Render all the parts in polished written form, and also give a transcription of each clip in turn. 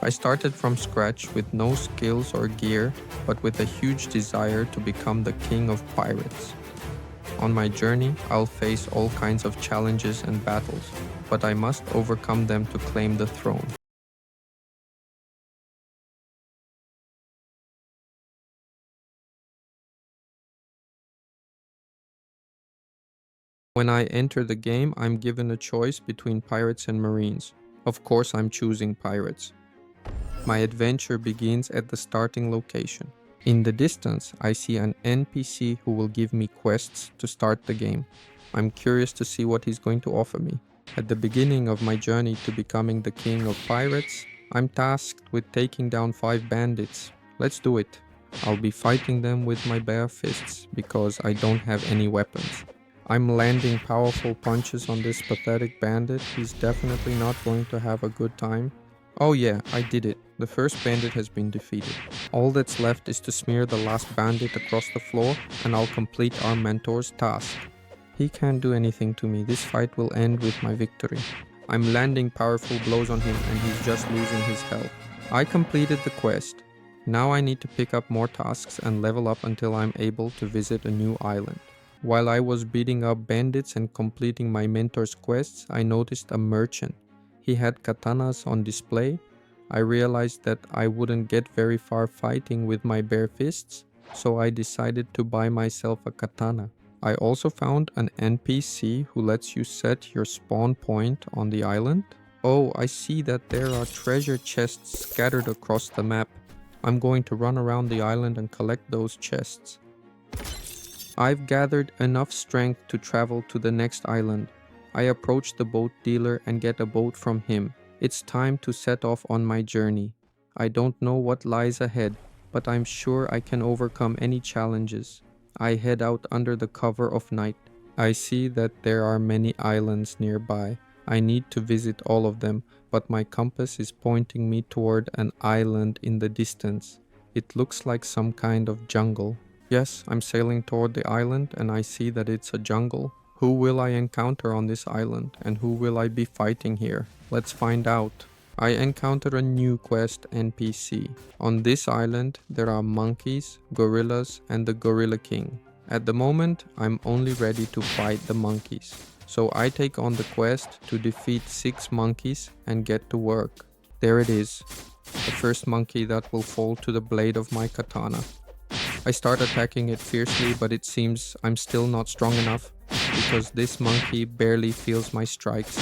I started from scratch with no skills or gear, but with a huge desire to become the king of pirates. On my journey, I'll face all kinds of challenges and battles, but I must overcome them to claim the throne. When I enter the game, I'm given a choice between pirates and marines. Of course, I'm choosing pirates. My adventure begins at the starting location. In the distance, I see an NPC who will give me quests to start the game. I'm curious to see what he's going to offer me. At the beginning of my journey to becoming the king of pirates, I'm tasked with taking down 5 bandits. Let's do it. I'll be fighting them with my bare fists because I don't have any weapons. I'm landing powerful punches on this pathetic bandit. He's definitely not going to have a good time. Oh yeah, I did it. The first bandit has been defeated. All that's left is to smear the last bandit across the floor and I'll complete our mentor's task. He can't do anything to me. This fight will end with my victory. I'm landing powerful blows on him and he's just losing his health. I completed the quest. Now I need to pick up more tasks and level up until I'm able to visit a new island. While I was beating up bandits and completing my mentor's quests, I noticed a merchant. He had katanas on display. I realized that I wouldn't get very far fighting with my bare fists, so I decided to buy myself a katana. I also found an NPC who lets you set your spawn point on the island. Oh, I see that there are treasure chests scattered across the map. I'm going to run around the island and collect those chests. I've gathered enough strength to travel to the next island. I approach the boat dealer and get a boat from him. It's time to set off on my journey. I don't know what lies ahead, but I'm sure I can overcome any challenges. I head out under the cover of night. I see that there are many islands nearby. I need to visit all of them, but my compass is pointing me toward an island in the distance. It looks like some kind of jungle. Yes, I'm sailing toward the island and I see that it's a jungle. Who will I encounter on this island and who will I be fighting here? Let's find out. I encounter a new quest NPC. On this island, there are monkeys, gorillas, and the Gorilla King. At the moment, I'm only ready to fight the monkeys. So I take on the quest to defeat 6 monkeys and get to work. There it is. The first monkey that will fall to the blade of my katana. I start attacking it fiercely, but it seems I'm still not strong enough because this monkey barely feels my strikes.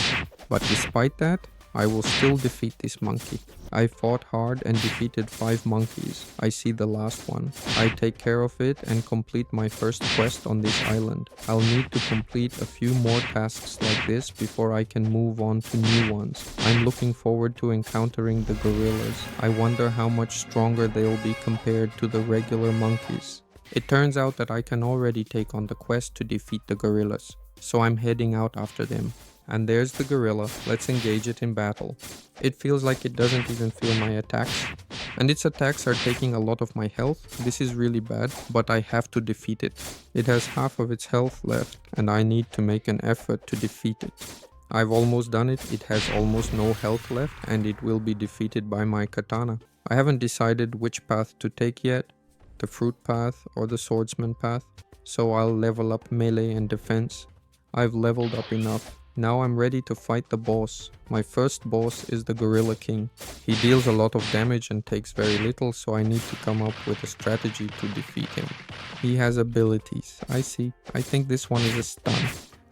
But despite that, I will still defeat this monkey. I fought hard and defeated 5 monkeys. I see the last one. I take care of it and complete my first quest on this island. I'll need to complete a few more tasks like this before I can move on to new ones. I'm looking forward to encountering the gorillas. I wonder how much stronger they'll be compared to the regular monkeys. It turns out that I can already take on the quest to defeat the gorillas, so I'm heading out after them. And there's the gorilla. Let's engage it in battle. It feels like it doesn't even feel my attacks. And its attacks are taking a lot of my health. This is really bad, but I have to defeat it. It has half of its health left, and I need to make an effort to defeat it. I've almost done it. It has almost no health left, and it will be defeated by my katana. I haven't decided which path to take yet, the fruit path or the swordsman path, so I'll level up melee and defense. I've leveled up enough. Now I'm ready to fight the boss. My first boss is the Gorilla King. He deals a lot of damage and takes very little, so I need to come up with a strategy to defeat him. He has abilities. I see. I think this one is a stun.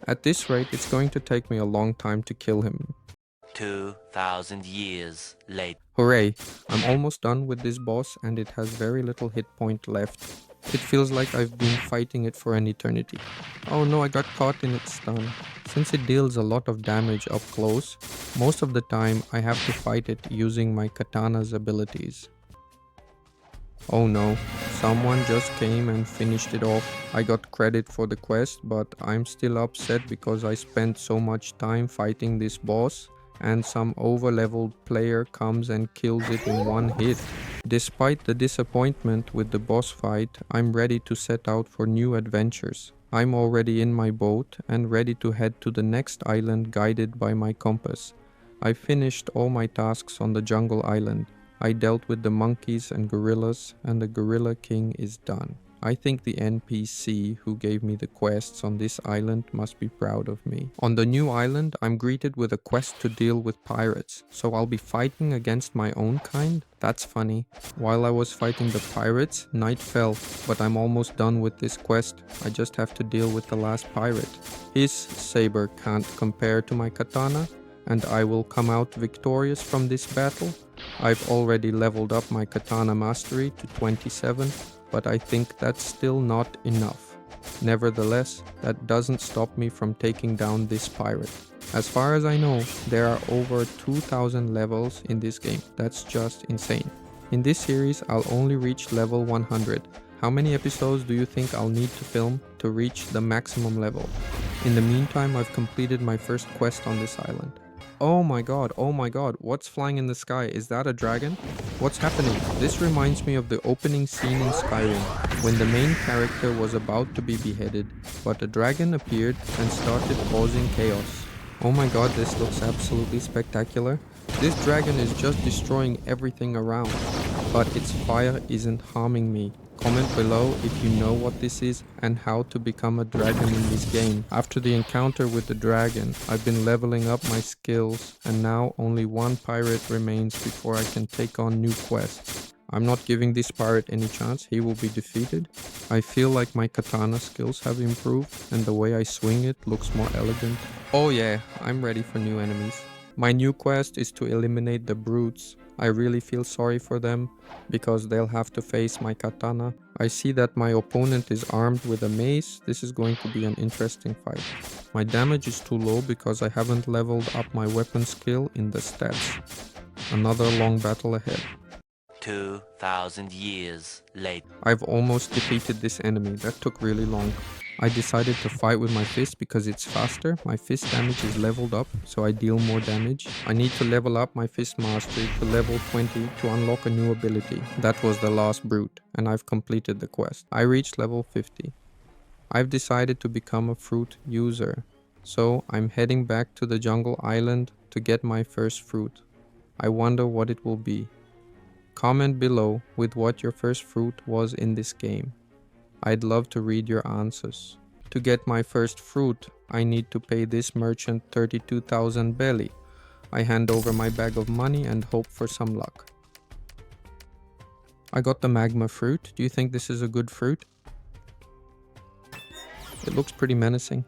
At this rate, it's going to take me a long time to kill him. 2,000 years later. Hooray! I'm almost done with this boss and it has very little hit point left. It feels like I've been fighting it for an eternity. Oh no, I got caught in its stun. Since it deals a lot of damage up close, most of the time I have to fight it using my katana's abilities. Oh no, someone just came and finished it off. I got credit for the quest, but I'm still upset because I spent so much time fighting this boss and some over-leveled player comes and kills it in one hit. Despite the disappointment with the boss fight, I'm ready to set out for new adventures. I'm already in my boat and ready to head to the next island guided by my compass. I finished all my tasks on the jungle island. I dealt with the monkeys and gorillas, and the Gorilla King is done. I think the NPC who gave me the quests on this island must be proud of me. On the new island, I'm greeted with a quest to deal with pirates, so I'll be fighting against my own kind? That's funny. While I was fighting the pirates, night fell, but I'm almost done with this quest. I just have to deal with the last pirate. His saber can't compare to my katana, and I will come out victorious from this battle. I've already leveled up my katana mastery to 27. But I think that's still not enough. Nevertheless, that doesn't stop me from taking down this pirate. As far as I know, there are over 2000 levels in this game. That's just insane. In this series, I'll only reach level 100. How many episodes do you think I'll need to film to reach the maximum level? In the meantime, I've completed my first quest on this island. Oh my god, what's flying in the sky? Is that a dragon? What's happening? This reminds me of the opening scene in Skyland, when the main character was about to be beheaded, but a dragon appeared and started causing chaos. Oh my god, this looks absolutely spectacular. This dragon is just destroying everything around, but its fire isn't harming me. Comment below if you know what this is and how to become a dragon in this game. After the encounter with the dragon, I've been leveling up my skills, and now only one pirate remains before I can take on new quests. I'm not giving this pirate any chance, he will be defeated. I feel like my katana skills have improved and the way I swing it looks more elegant. Oh yeah, I'm ready for new enemies. My new quest is to eliminate the brutes. I really feel sorry for them, because they'll have to face my katana. I see that my opponent is armed with a mace. This is going to be an interesting fight. My damage is too low because I haven't leveled up my weapon skill in the stats. Another long battle ahead. 2000 years later. I've almost defeated this enemy. That took really long. I decided to fight with my fist because it's faster. My fist damage is leveled up, so I deal more damage. I need to level up my fist mastery to level 20 to unlock a new ability. That was the last brute, and I've completed the quest. I reached level 50. I've decided to become a fruit user, so I'm heading back to the jungle island to get my first fruit. I wonder what it will be. Comment below with what your first fruit was in this game. I'd love to read your answers. To get my first fruit, I need to pay this merchant 32,000 belly. I hand over my bag of money and hope for some luck. I got the magma fruit. Do you think this is a good fruit? It looks pretty menacing.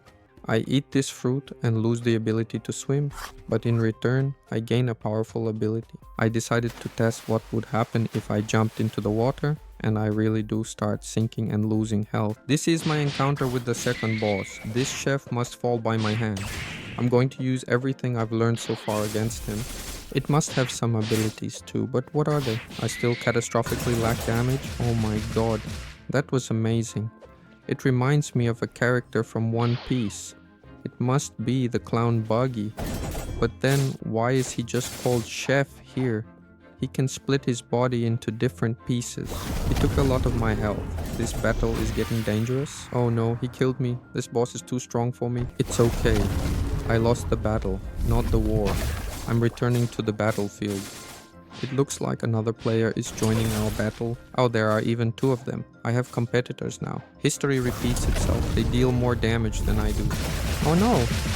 I eat this fruit and lose the ability to swim, but in return, I gain a powerful ability. I decided to test what would happen if I jumped into the water, and I really do start sinking and losing health. This is my encounter with the second boss. This chef must fall by my hand. I'm going to use everything I've learned so far against him. It must have some abilities too, but what are they? I still catastrophically lack damage? Oh my god, that was amazing. It reminds me of a character from One Piece. It must be the clown Buggy. But then why is he just called Chef here? He can split his body into different pieces. He took a lot of my health. This battle is getting dangerous. Oh no, he killed me. This boss is too strong for me. It's okay. I lost the battle, not the war. I'm returning to the battlefield. It looks like another player is joining our battle. Oh, there are even two of them. I have competitors now. History repeats itself. They deal more damage than I do. Oh no,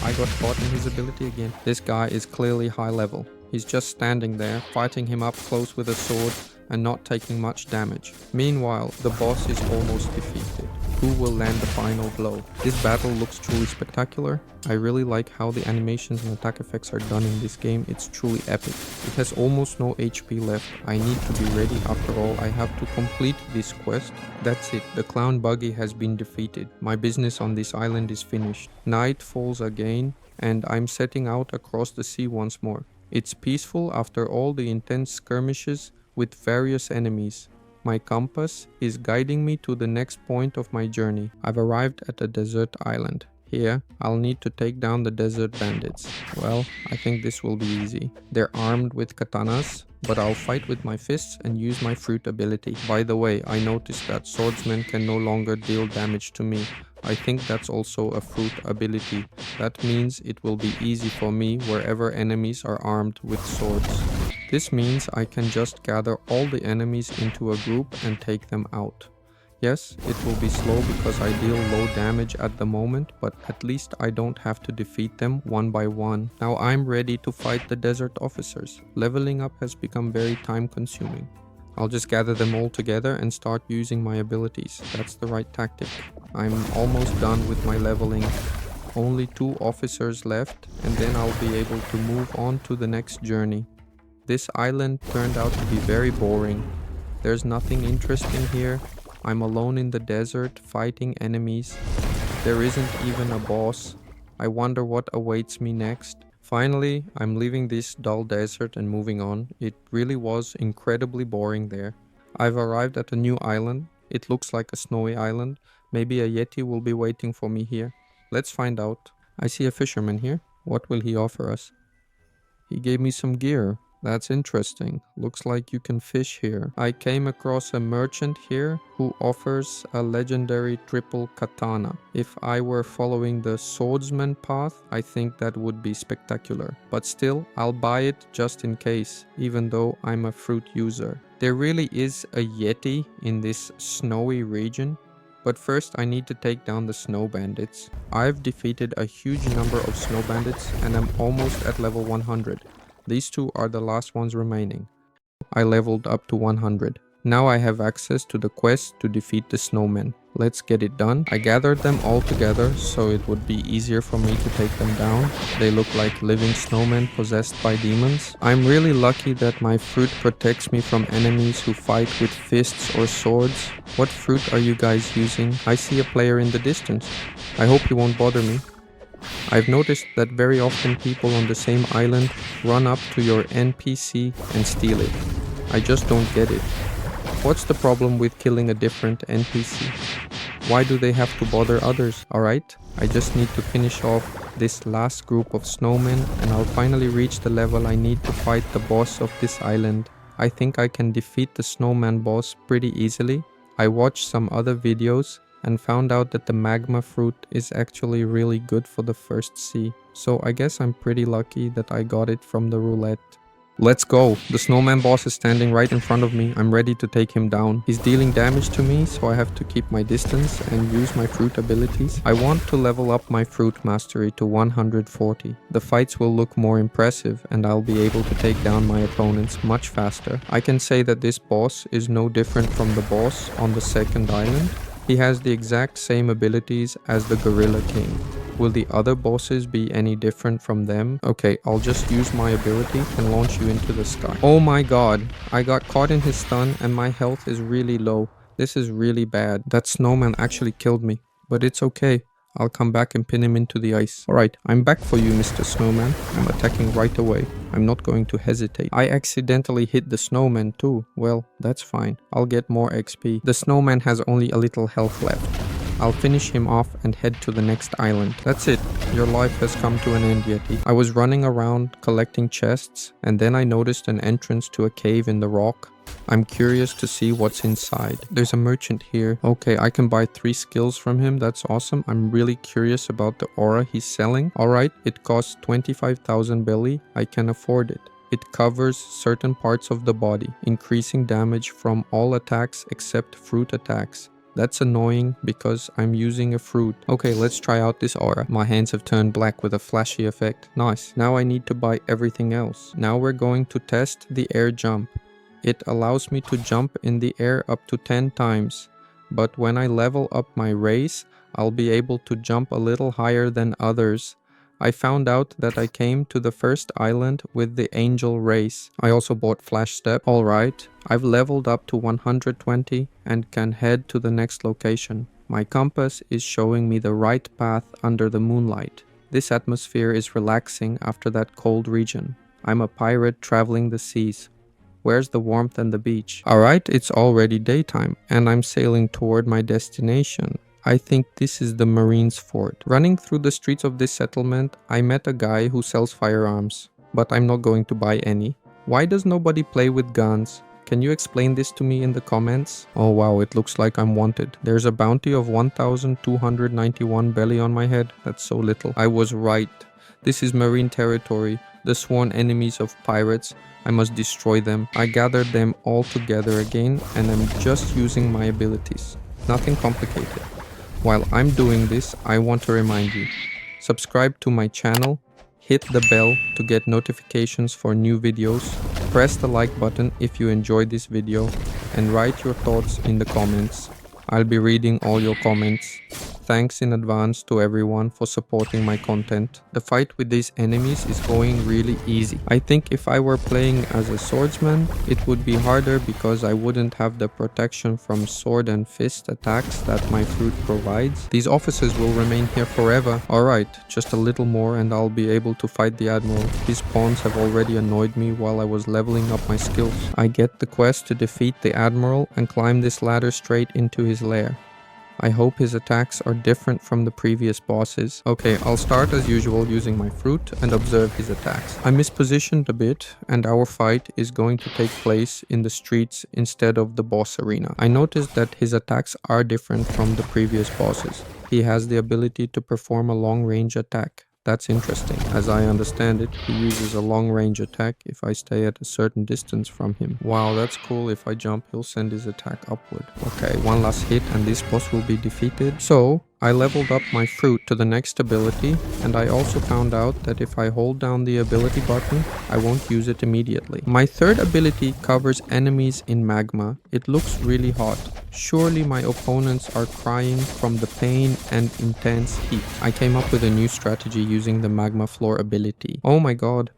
I got caught in his ability again. This guy is clearly high level. He's just standing there, fighting him up close with a sword and not taking much damage. Meanwhile, the boss is almost defeated. Who will land the final blow? This battle looks truly spectacular. I really like how the animations and attack effects are done in this game. It's truly epic. It has almost no HP left. I need to be ready. After all, I have to complete this quest. That's it. The clown Buggy has been defeated. My business on this island is finished. Night falls again, and I'm setting out across the sea once more. It's peaceful after all the intense skirmishes with various enemies. My compass is guiding me to the next point of my journey. I've arrived at a desert island. Here, I'll need to take down the desert bandits. Well, I think this will be easy. They're armed with katanas, but I'll fight with my fists and use my fruit ability. By the way, I noticed that swordsmen can no longer deal damage to me. I think that's also a fruit ability. That means it will be easy for me wherever enemies are armed with swords. This means I can just gather all the enemies into a group and take them out. Yes, it will be slow because I deal low damage at the moment, but at least I don't have to defeat them one by one. Now I'm ready to fight the desert officers. Leveling up has become very time consuming. I'll just gather them all together and start using my abilities. That's the right tactic. I'm almost done with my leveling. Only 2 officers left, and then I'll be able to move on to the next journey. This island turned out to be very boring. There's nothing interesting here. I'm alone in the desert fighting enemies. There isn't even a boss. I wonder what awaits me next. Finally, I'm leaving this dull desert and moving on. It really was incredibly boring there. I've arrived at a new island. It looks like a snowy island. Maybe a yeti will be waiting for me here. Let's find out. I see a fisherman here. What will he offer us? He gave me some gear. That's interesting. Looks like you can fish here. I came across a merchant here who offers a legendary triple katana. If I were following the swordsman path, I think that would be spectacular. But still, I'll buy it just in case, even though I'm a fruit user. There really is a yeti in this snowy region. But first I need to take down the snow bandits. I've defeated a huge number of snow bandits and I'm almost at level 100. These 2 are the last ones remaining. I leveled up to 100. Now I have access to the quest to defeat the snowmen. Let's get it done. I gathered them all together so it would be easier for me to take them down. They look like living snowmen possessed by demons. I'm really lucky that my fruit protects me from enemies who fight with fists or swords. What fruit are you guys using? I see a player in the distance. I hope he won't bother me. I've noticed that very often people on the same island run up to your NPC and steal it. I just don't get it. What's the problem with killing a different NPC? Why do they have to bother others? Alright, I just need to finish off this last group of snowmen and I'll finally reach the level I need to fight the boss of this island. I think I can defeat the snowman boss pretty easily. I watched some other videos and found out that the magma fruit is actually really good for the first sea. So I guess I'm pretty lucky that I got it from the roulette. Let's go! The snowman boss is standing right in front of me. I'm ready to take him down. He's dealing damage to me, so I have to keep my distance and use my fruit abilities. I want to level up my fruit mastery to 140. The fights will look more impressive and I'll be able to take down my opponents much faster. I can say that this boss is no different from the boss on the second island. He has the exact same abilities as the Gorilla King. Will the other bosses be any different from them? Okay, I'll just use my ability and launch you into the sky. Oh my god, I got caught in his stun and my health is really low. This is really bad. That snowman actually killed me, but it's okay. I'll come back and pin him into the ice. Alright, I'm back for you, Mr. Snowman. I'm attacking right away. I'm not going to hesitate. I accidentally hit the snowman too. Well, that's fine. I'll get more XP. The snowman has only a little health left. I'll finish him off and head to the next island. That's it. Your life has come to an end, Yeti. I was running around collecting chests and then I noticed an entrance to a cave in the rock. I'm curious to see what's inside. There's a merchant here. Okay, I can buy 3 skills from him. That's awesome. I'm really curious about the aura he's selling. Alright, it costs 25,000 belly. I can afford it. It covers certain parts of the body, increasing damage from all attacks except fruit attacks. That's annoying because I'm using a fruit. Okay, let's try out this aura. My hands have turned black with a flashy effect. Nice. Now I need to buy everything else. Now we're going to test the air jump. It allows me to jump in the air up to 10 times. But when I level up my race, I'll be able to jump a little higher than others. I found out that I came to the first island with the angel race. I also bought flash step. Alright, I've leveled up to 120 and can head to the next location. My compass is showing me the right path under the moonlight. This atmosphere is relaxing after that cold region. I'm a pirate traveling the seas. Where's the warmth and the beach? Alright, it's already daytime and I'm sailing toward my destination. I think this is the Marine's fort. Running through the streets of this settlement, I met a guy who sells firearms, but I'm not going to buy any. Why does nobody play with guns? Can you explain this to me in the comments? Oh wow, it looks like I'm wanted. There's a bounty of 1,291 belly on my head. That's so little. I was right. This is marine territory. The sworn enemies of pirates. I must destroy them. I gathered them all together again and I'm just using my abilities. Nothing complicated. While I'm doing this, I want to remind you, subscribe to my channel, hit the bell to get notifications for new videos, press the like button if you enjoyed this video, and write your thoughts in the comments. I'll be reading all your comments. Thanks in advance to everyone for supporting my content. The fight with these enemies is going really easy. I think if I were playing as a swordsman, it would be harder because I wouldn't have the protection from sword and fist attacks that my fruit provides. These officers will remain here forever. Alright, just a little more and I'll be able to fight the admiral. His pawns have already annoyed me while I was leveling up my skills. I get the quest to defeat the admiral and climb this ladder straight into his lair. I hope his attacks are different from the previous bosses. Okay, I'll start as usual using my fruit and observe his attacks. I mispositioned a bit and our fight is going to take place in the streets instead of the boss arena. I noticed that his attacks are different from the previous bosses. He has the ability to perform a long-range attack. That's interesting. As I understand it, he uses a long-range attack if I stay at a certain distance from him. Wow, that's cool. If I jump, he'll send his attack upward. Okay, one last hit and this boss will be defeated. So, I leveled up my fruit to the next ability, and I also found out that if I hold down the ability button, I won't use it immediately. My third ability covers enemies in magma. It looks really hot. Surely my opponents are crying from the pain and intense heat. I came up with a new strategy using the magma floor ability. Oh my god.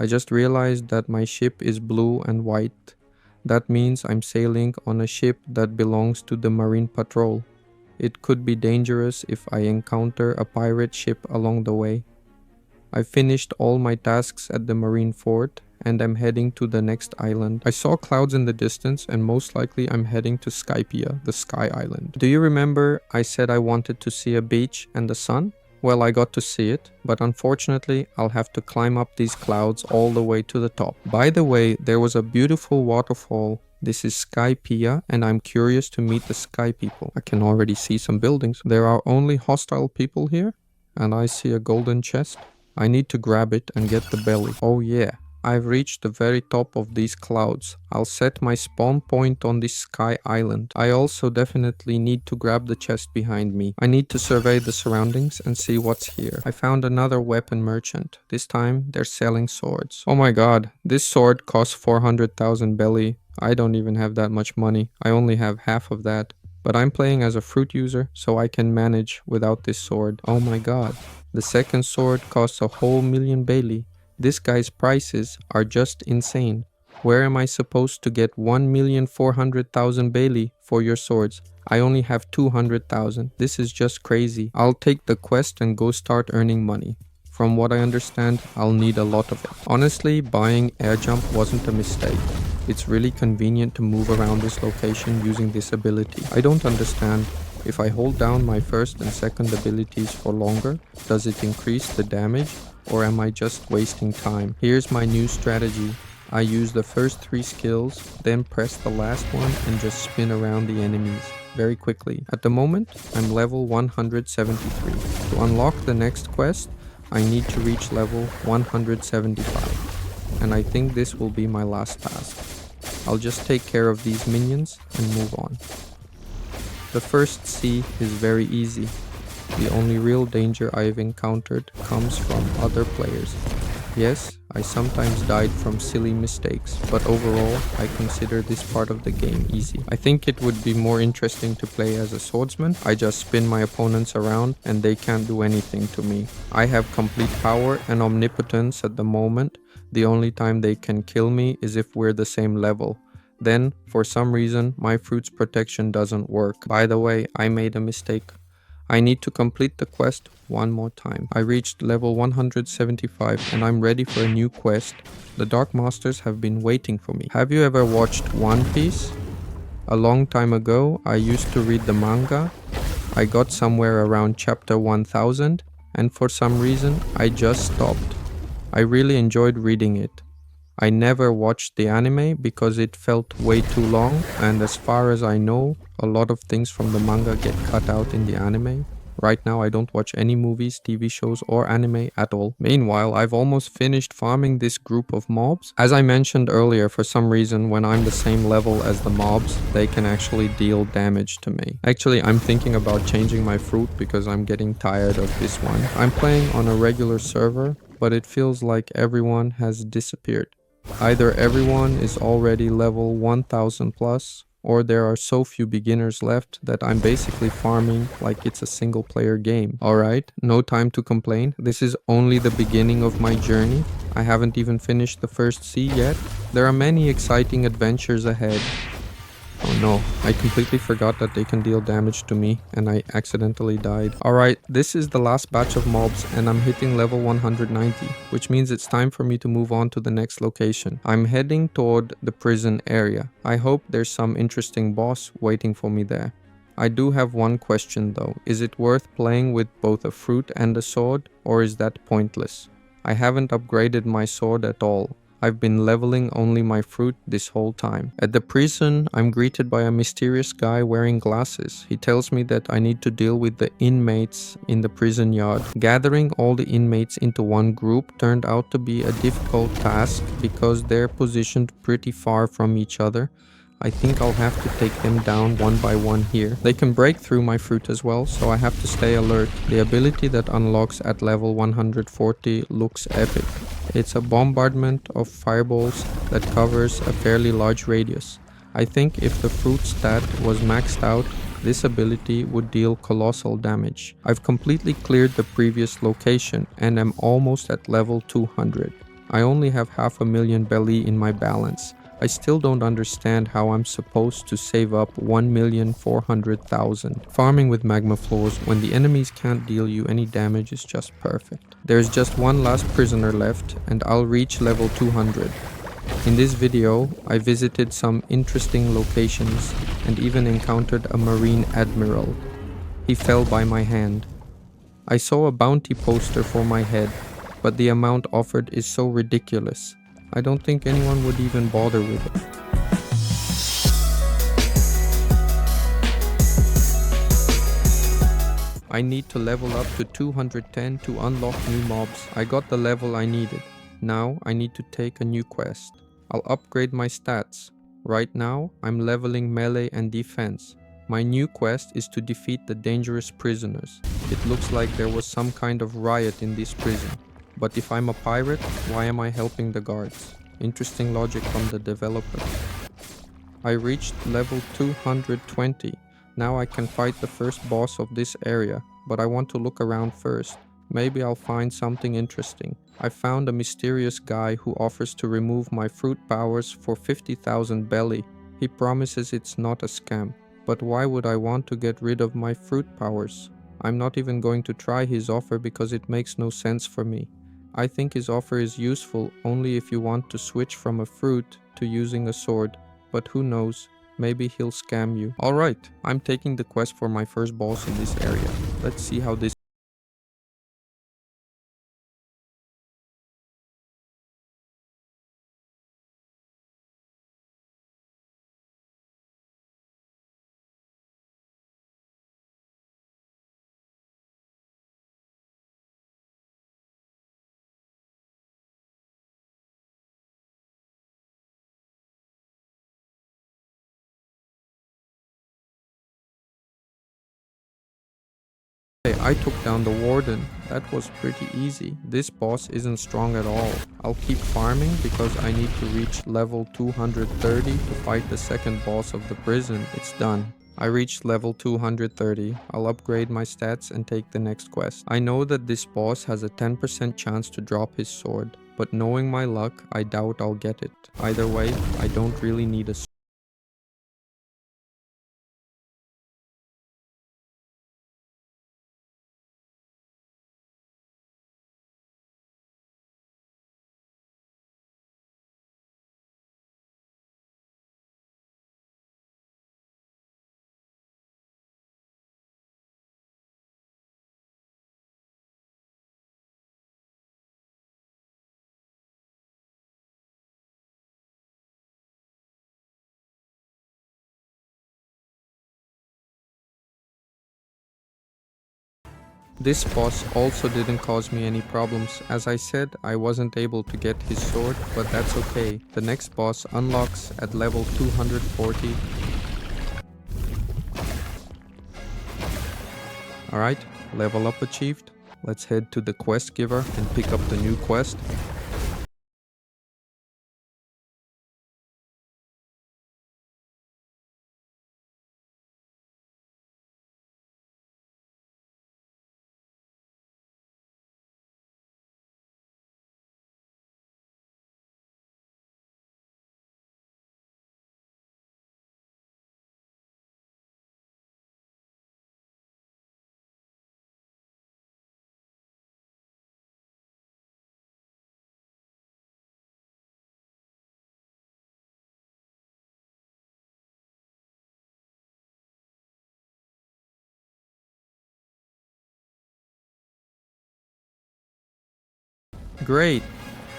I just realized that my ship is blue and white. That means I'm sailing on a ship that belongs to the marine patrol. It could be dangerous if I encounter a pirate ship along the way. I finished all my tasks at the marine fort and I'm heading to the next island. I saw clouds in the distance and most likely I'm heading to Skypia, the sky island. Do you remember I said I wanted to see a beach and the sun? Well, I got to see it, but unfortunately I'll have to climb up these clouds all the way to the top. By the way, there was a beautiful waterfall. This is Skypia and I'm curious to meet the sky people. I can already see some buildings. There are only hostile people here and I see a golden chest. I need to grab it and get the belly. Oh yeah, I've reached the very top of these clouds. I'll set my spawn point on this sky island. I also definitely need to grab the chest behind me. I need to survey the surroundings and see what's here. I found another weapon merchant. This time they're selling swords. Oh my god, this sword costs 400,000 belly. I don't even have that much money. I only have half of that. But I'm playing as a fruit user, so I can manage without this sword. Oh my god. The second sword costs a whole million Bailey. This guy's prices are just insane. Where am I supposed to get 1,400,000 Bailey for your swords? I only have 200,000. This is just crazy. I'll take the quest and go start earning money. From what I understand, I'll need a lot of it. Honestly, buying air jump wasn't a mistake. It's really convenient to move around this location using this ability. I don't understand. If I hold down my first and second abilities for longer, does it increase the damage? Or am I just wasting time? Here's my new strategy. I use the first 3 skills, then press the last one and just spin around the enemies very quickly. At the moment, I'm level 173. To unlock the next quest, I need to reach level 175. And I think this will be my last task. I'll just take care of these minions and move on. The first sea is very easy. The only real danger I've encountered comes from other players. Yes, I sometimes died from silly mistakes, but overall, I consider this part of the game easy. I think it would be more interesting to play as a swordsman. I just spin my opponents around and they can't do anything to me. I have complete power and omnipotence at the moment. The only time they can kill me is if we're the same level. Then, for some reason, my fruit's protection doesn't work. By the way, I made a mistake. I need to complete the quest one more time. I reached level 175 and I'm ready for a new quest. The Dark Masters have been waiting for me. Have you ever watched One Piece? A long time ago, I used to read the manga. I got somewhere around chapter 1000 and for some reason, I just stopped. I really enjoyed reading it. I never watched the anime because it felt way too long, and as far as I know, a lot of things from the manga get cut out in the anime. Right now I don't watch any movies, TV shows or anime at all. Meanwhile, I've almost finished farming this group of mobs. As I mentioned earlier, for some reason when I'm the same level as the mobs, they can actually deal damage to me. Actually, I'm thinking about changing my fruit because I'm getting tired of this one. I'm playing on a regular server, but it feels like everyone has disappeared. Either everyone is already level 1000 plus, or there are so few beginners left that I'm basically farming like it's a single player game. Alright, no time to complain. This is only the beginning of my journey. I haven't even finished the first sea yet. There are many exciting adventures ahead. Oh no, I completely forgot that they can deal damage to me and I accidentally died. Alright, this is the last batch of mobs and I'm hitting level 190, which means it's time for me to move on to the next location. I'm heading toward the prison area. I hope there's some interesting boss waiting for me there. I do have one question though. Is it worth playing with both a fruit and a sword, or is that pointless? I haven't upgraded my sword at all. I've been leveling only my fruit this whole time. At the prison, I'm greeted by a mysterious guy wearing glasses. He tells me that I need to deal with the inmates in the prison yard. Gathering all the inmates into one group turned out to be a difficult task because they're positioned pretty far from each other. I think I'll have to take them down one by one here. They can break through my fruit as well, so I have to stay alert. The ability that unlocks at level 140 looks epic. It's a bombardment of fireballs that covers a fairly large radius. I think if the fruit stat was maxed out, this ability would deal colossal damage. I've completely cleared the previous location and am almost at level 200. I only have 500,000 belly in my balance. I still don't understand how I'm supposed to save up 1,400,000. Farming with magma floors when the enemies can't deal you any damage is just perfect. There's just one last prisoner left and I'll reach level 200. In this video, I visited some interesting locations and even encountered a marine admiral. He fell by my hand. I saw a bounty poster for my head, but the amount offered is so ridiculous. I don't think anyone would even bother with it. I need to level up to 210 to unlock new mobs. I got the level I needed. Now I need to take a new quest. I'll upgrade my stats. Right now I'm leveling melee and defense. My new quest is to defeat the dangerous prisoners. It looks like there was some kind of riot in this prison. But if I'm a pirate, why am I helping the guards? Interesting logic from the developer. I reached level 220. Now I can fight the first boss of this area, but I want to look around first. Maybe I'll find something interesting. I found a mysterious guy who offers to remove my fruit powers for 50,000 belly. He promises it's not a scam. But why would I want to get rid of my fruit powers? I'm not even going to try his offer because it makes no sense for me. I think his offer is useful only if you want to switch from a fruit to using a sword, but who knows, maybe he'll scam you. Alright, I'm taking the quest for my first boss in this area. Let's see how this Hey, I took down the warden. That was pretty easy. This boss isn't strong at all. I'll keep farming because I need to reach level 230 to fight the second boss of the prison. It's done. I reached level 230. I'll upgrade my stats and take the next quest. I know that this boss has a 10% chance to drop his sword, but knowing my luck, I doubt I'll get it. Either way, I don't really need a sword. This boss also didn't cause me any problems. As I said, I wasn't able to get his sword, but that's okay. The next boss unlocks at level 240. Alright, level up achieved. Let's head to the quest giver and pick up the new quest. Great!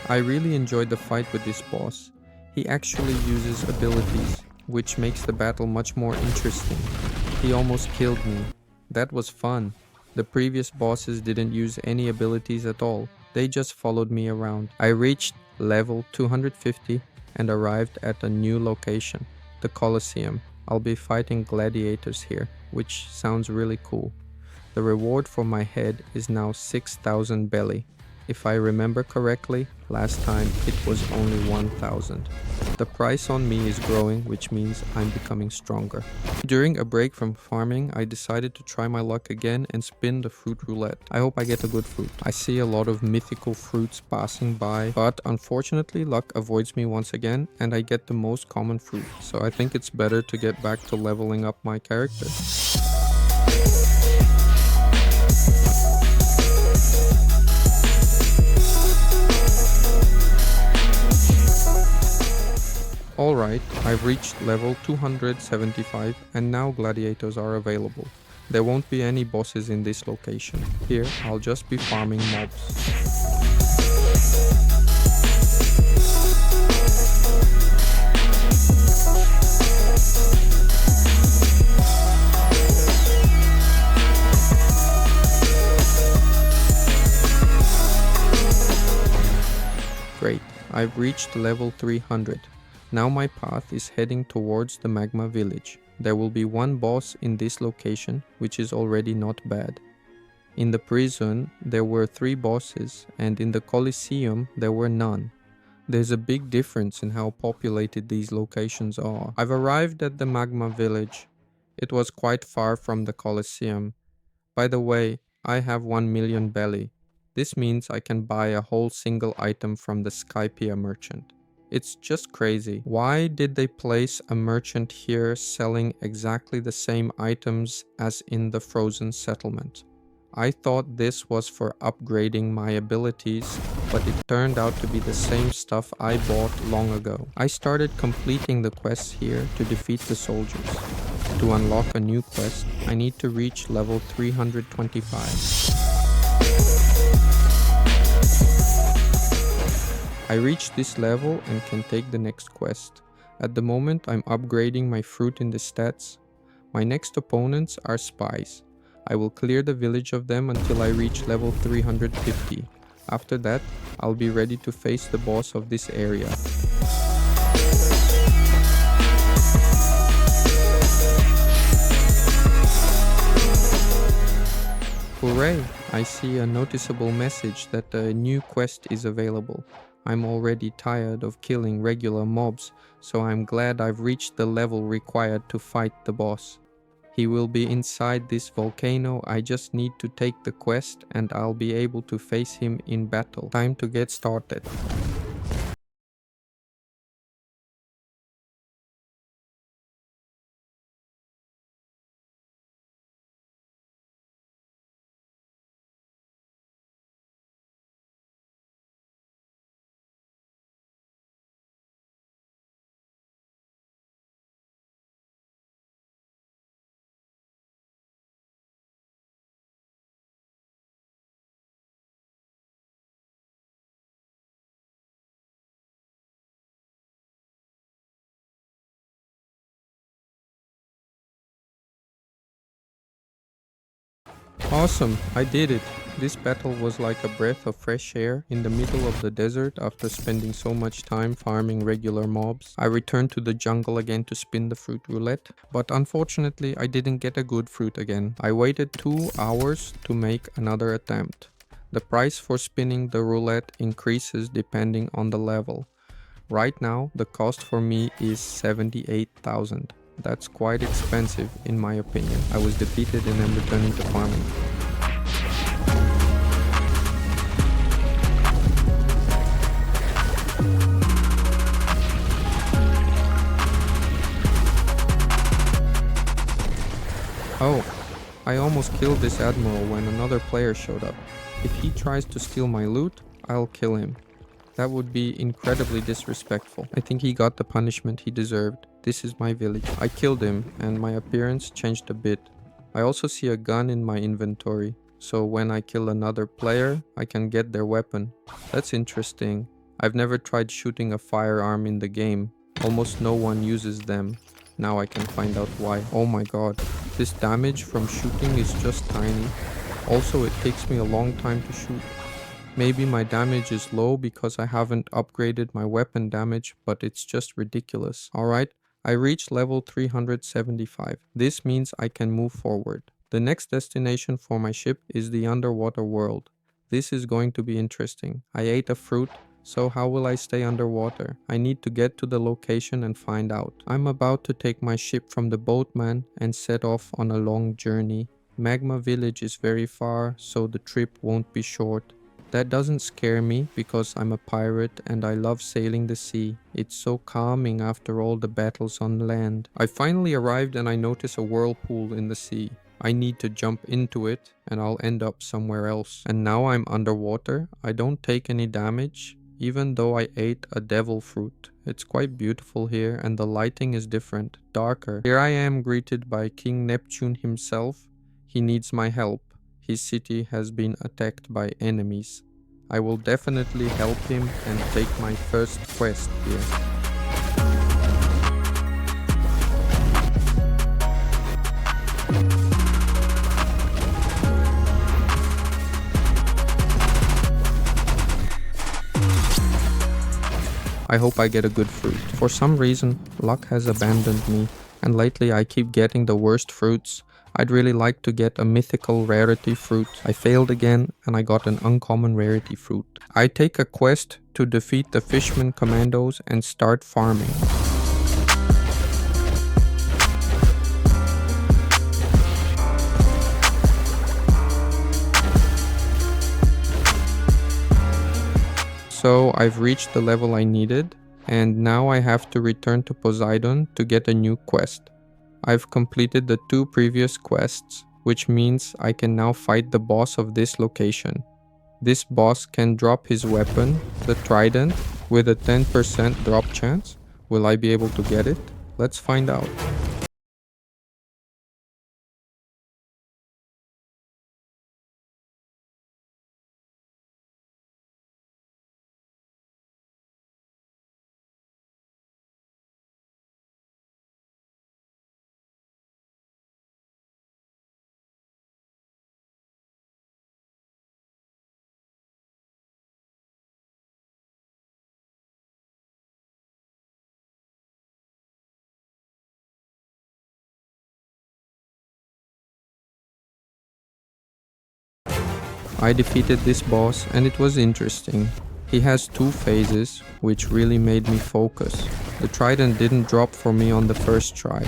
I really enjoyed the fight with this boss. He actually uses abilities, which makes the battle much more interesting. He almost killed me. That was fun. The previous bosses didn't use any abilities at all. They just followed me around. I reached level 250 and arrived at a new location, the Colosseum. I'll be fighting gladiators here, which sounds really cool. The reward for my head is now 6,000 belly. If I remember correctly, last time it was only 1,000. The price on me is growing, which means I'm becoming stronger. During a break from farming, I decided to try my luck again and spin the fruit roulette. I hope I get a good fruit. I see a lot of mythical fruits passing by, but unfortunately luck avoids me once again and I get the most common fruit. So I think it's better to get back to leveling up my character. Alright, I've reached level 275 and now gladiators are available. There won't be any bosses in this location. Here, I'll just be farming mobs. Great, I've reached level 300. Now my path is heading towards the Magma village. There will be one boss in this location, which is already not bad. In the prison, there were 3 bosses, and in the Colosseum, there were none. There's a big difference in how populated these locations are. I've arrived at the Magma village. It was quite far from the Colosseum. By the way, I have 1 million belly. This means I can buy a whole single item from the Skypia merchant. It's just crazy. Why did they place a merchant here selling exactly the same items as in the frozen settlement? I thought this was for upgrading my abilities, but it turned out to be the same stuff I bought long ago. I started completing the quests here to defeat the soldiers. To unlock a new quest, I need to reach level 325. I reached this level and can take the next quest. At the moment I'm upgrading my fruit in the stats. My next opponents are spies. I will clear the village of them until I reach level 350. After that, I'll be ready to face the boss of this area. Hooray! I see a noticeable message that a new quest is available. I'm already tired of killing regular mobs, so I'm glad I've reached the level required to fight the boss. He will be inside this volcano. I just need to take the quest and I'll be able to face him in battle. Time to get started. Awesome, I did it. This battle was like a breath of fresh air in the middle of the desert after spending so much time farming regular mobs. I returned to the jungle again to spin the fruit roulette, but unfortunately I didn't get a good fruit again. I waited 2 hours to make another attempt. The price for spinning the roulette increases depending on the level. Right now, the cost for me is 78,000. That's quite expensive in my opinion. I was defeated and am returning to farming. Oh, I almost killed this admiral when another player showed up. If he tries to steal my loot, I'll kill him. That would be incredibly disrespectful. I think he got the punishment he deserved. This is my village. I killed him and my appearance changed a bit. I also see a gun in my inventory, so when I kill another player, I can get their weapon. That's interesting. I've never tried shooting a firearm in the game. Almost no one uses them. Now I can find out why. Oh my god, this damage from shooting is just tiny. Also, it takes me a long time to shoot. Maybe my damage is low because I haven't upgraded my weapon damage, but it's just ridiculous. Alright, I reached level 375. This means I can move forward. The next destination for my ship is the underwater world. This is going to be interesting. I ate a fruit, so how will I stay underwater? I need to get to the location and find out. I'm about to take my ship from the boatman and set off on a long journey. Magma village is very far, so the trip won't be short. That doesn't scare me because I'm a pirate and I love sailing the sea. It's so calming after all the battles on land. I finally arrived and I notice a whirlpool in the sea. I need to jump into it and I'll end up somewhere else. And now I'm underwater. I don't take any damage, even though I ate a devil fruit. It's quite beautiful here and the lighting is different, darker. Here I am greeted by King Neptune himself. He needs my help. His city has been attacked by enemies. I will definitely help him and take my first quest here. I hope I get a good fruit. For some reason, luck has abandoned me, and lately I keep getting the worst fruits. I'd really like to get a mythical rarity fruit. I failed again and I got an uncommon rarity fruit. I take a quest to defeat the Fishman Commandos and start farming. So I've reached the level I needed and now I have to return to Poseidon to get a new quest. I've completed the 2 previous quests, which means I can now fight the boss of this location. This boss can drop his weapon, the trident, with a 10% drop chance. Will I be able to get it? Let's find out. I defeated this boss and it was interesting. He has 2 phases, which really made me focus. The trident didn't drop for me on the first try.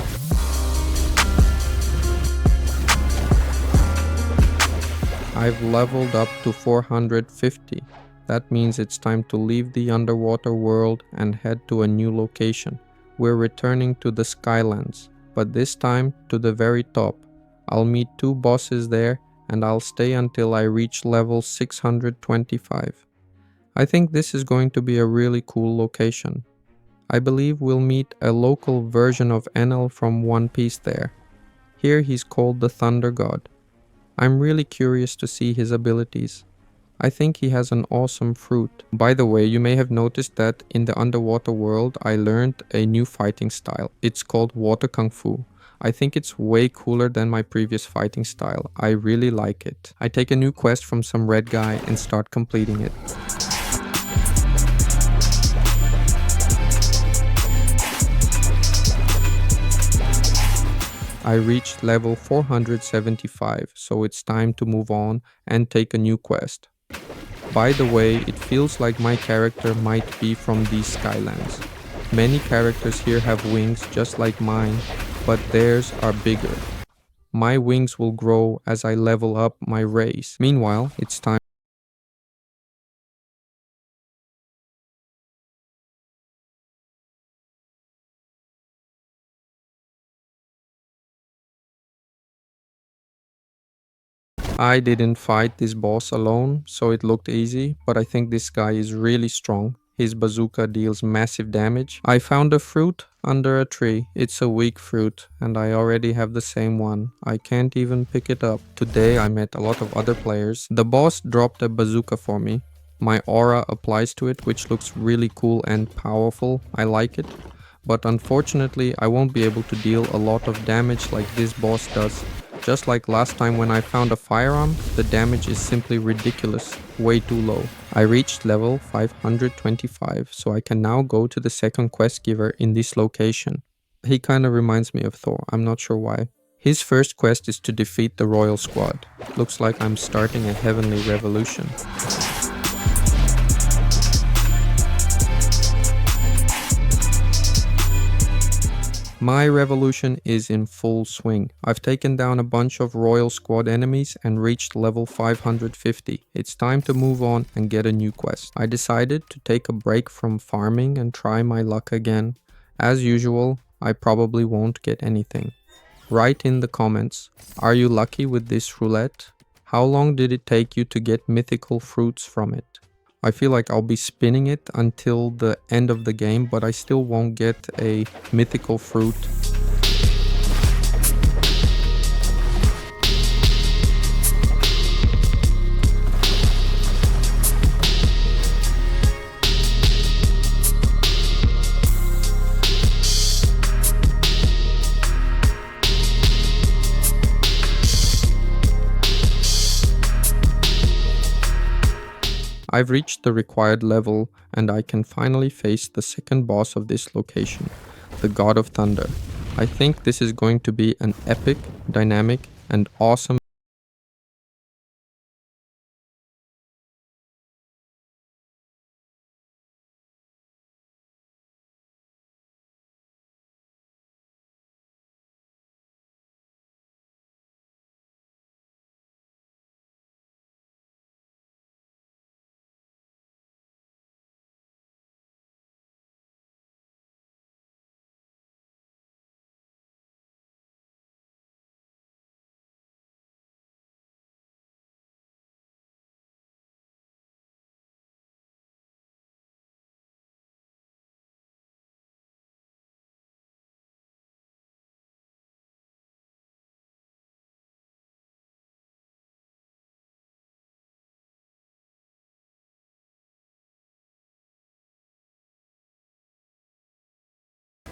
I've leveled up to 450. That means it's time to leave the underwater world and head to a new location. We're returning to the Skylands, but this time to the very top. I'll meet 2 bosses there and I'll stay until I reach level 625. I think this is going to be a really cool location. I believe we'll meet a local version of Enel from One Piece there. Here he's called the Thunder God. I'm really curious to see his abilities. I think he has an awesome fruit. By the way, you may have noticed that in the underwater world I learned a new fighting style. It's called Water Kung Fu. I think it's way cooler than my previous fighting style. I really like it. I take a new quest from some red guy and start completing it. I reached level 475, so it's time to move on and take a new quest. By the way, it feels like my character might be from these Skylands. Many characters here have wings just like mine, but theirs are bigger. My wings will grow as I level up my race. Meanwhile, it's time. I didn't fight this boss alone, so it looked easy, but I think this guy is really strong. His bazooka deals massive damage. I found a fruit under a tree. It's a weak fruit, and I already have the same one. I can't even pick it up. Today I met a lot of other players. The boss dropped a bazooka for me. My aura applies to it, which looks really cool and powerful. I like it. But unfortunately, I won't be able to deal a lot of damage like this boss does. Just like last time when I found a firearm, the damage is simply ridiculous, way too low. I reached level 525, so I can now go to the second quest giver in this location. He kinda reminds me of Thor, I'm not sure why. His first quest is to defeat the Royal Squad. Looks like I'm starting a heavenly revolution. My revolution is in full swing. I've taken down a bunch of Royal Squad enemies and reached level 550. It's time to move on and get a new quest. I decided to take a break from farming and try my luck again. As usual, I probably won't get anything. Write in the comments, are you lucky with this roulette? How long did it take you to get mythical fruits from it? I feel like I'll be spinning it until the end of the game, but I still won't get a mythical fruit. I've reached the required level and I can finally face the second boss of this location, the God of Thunder. I think this is going to be an epic, dynamic, and awesome.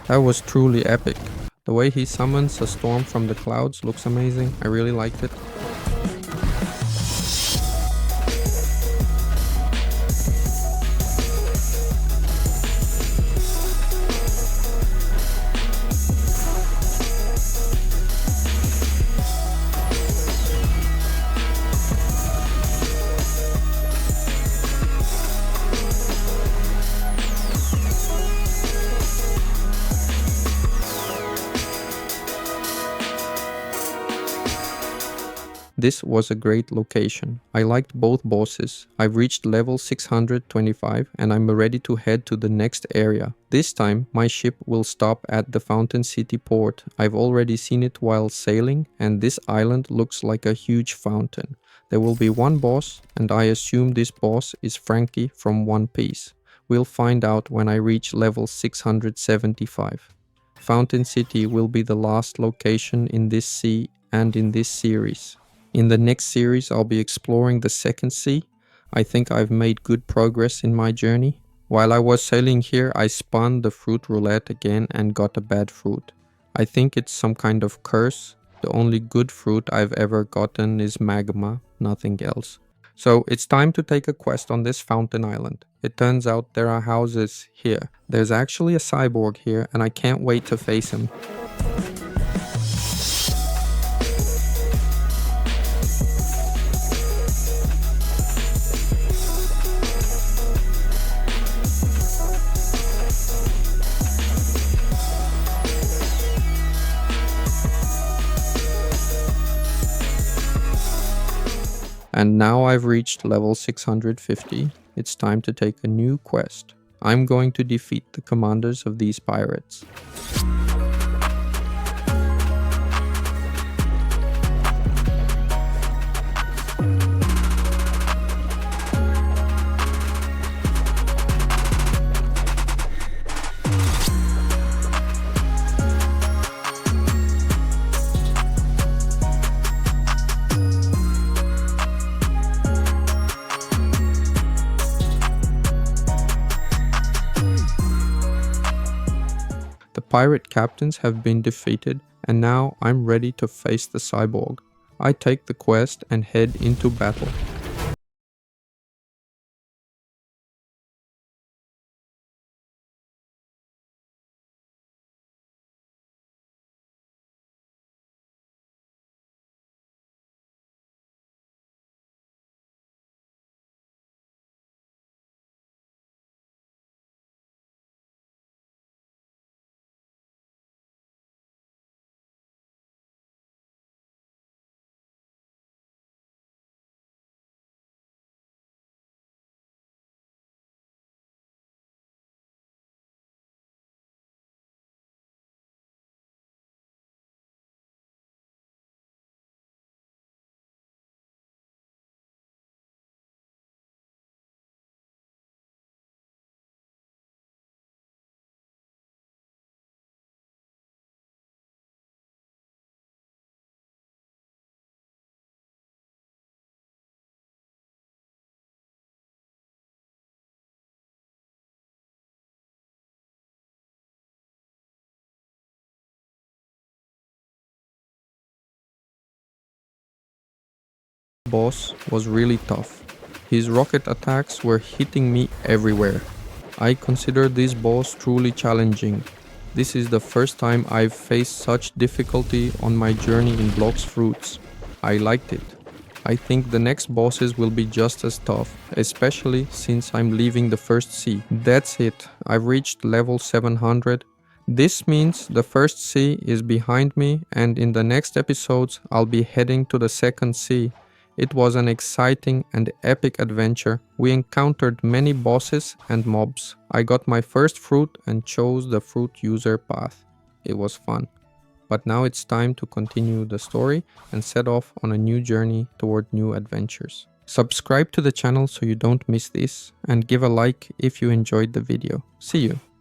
That was truly epic. The way he summons a storm from the clouds looks amazing. I really liked it. This was a great location. I liked both bosses. I've reached level 625 and I'm ready to head to the next area. This time my ship will stop at the Fountain City port. I've already seen it while sailing and this island looks like a huge fountain. There will be one boss and I assume this boss is Frankie from One Piece. We'll find out when I reach level 675. Fountain City will be the last location in this sea and in this series. In the next series, I'll be exploring the second sea. I think I've made good progress in my journey. While I was sailing here, I spun the fruit roulette again and got a bad fruit. I think it's some kind of curse. The only good fruit I've ever gotten is Magma, nothing else. So it's time to take a quest on this fountain island. It turns out there are houses here. There's actually a cyborg here and I can't wait to face him. And now I've reached level 650. It's time to take a new quest. I'm going to defeat the commanders of these pirates. The pirate captains have been defeated and now I'm ready to face the cyborg. I take the quest and head into battle. Boss was really tough. His rocket attacks were hitting me everywhere. I consider this boss truly challenging. This is the first time I've faced such difficulty on my journey in Blox fruits. I liked it. I think the next bosses will be just as tough, especially since I'm leaving the first sea. That's it, I've reached level 700. This means the first sea is behind me and in the next episodes I'll be heading to the second sea. It was an exciting and epic adventure. We encountered many bosses and mobs. I got my first fruit and chose the fruit user path. It was fun. But now it's time to continue the story and set off on a new journey toward new adventures. Subscribe to the channel so you don't miss this and give a like if you enjoyed the video. See you!